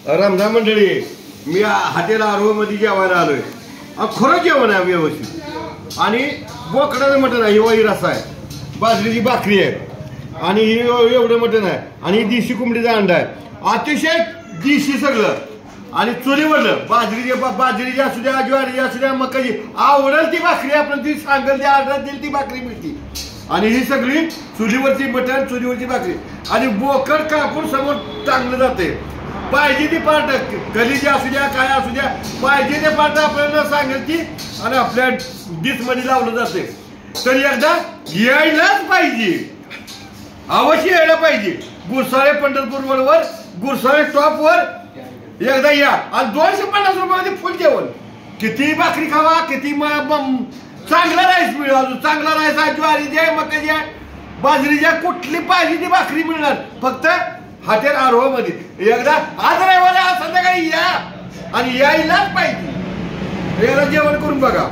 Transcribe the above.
रामधाम मंडळी, मी हॉटेल आरोहमध्ये जेवायला आलोय. खरं जेवण आहे व्यवस्थित. आणि बोकडाचं मटण आहे, हिवाळी रस्सा आहे, बाजरीची भाकरी आहे आणि एवढं मटण आहे आणि देशी कोंबडीचा अंडा आहे. अतिशय देशी सगळं. आणि चुलीवरलं बाजरीची असू द्या, ज्वारीची असू द्या, मकाची आवडेल ती भाकरी आपण ती सांगेल ती ऑर्डर देईल ती भाकरी मिळते. आणि ही सगळी चुलीवरची मटण, चुलीवरची भाकरी. आणि बोकड कापून समोर चांगलं जाते. पाहिजे ती पार्ट कलीची असू द्या, काय असू द्या, पाहिजे ते पार्ट आपल्याला सांगेल ती आणि आपल्या डिशमध्ये लावलं जाते. तर एकदा यायलाच पाहिजे, अवश्य यायला पाहिजे. गुरसाळे पंढरपूर रोडवर, गुरसाळे टॉपवर एकदा या. आणि 250 रुपयामध्ये फुल जेवण. किती भाकरी खावा, किती चांगला राईस मिळेल. अजून चांगला राईस आहे, ज्वारीची आहे, मकाची आहे, बाजरीच्या, कुठली पाहिजे ती भाकरी मिळणार फक्त हॉटेल आरोहमध्ये. एकदा आज रविवार संध्याकाळी या आणि यायलाच पाहिजे. एकदा जेवण करून बघा.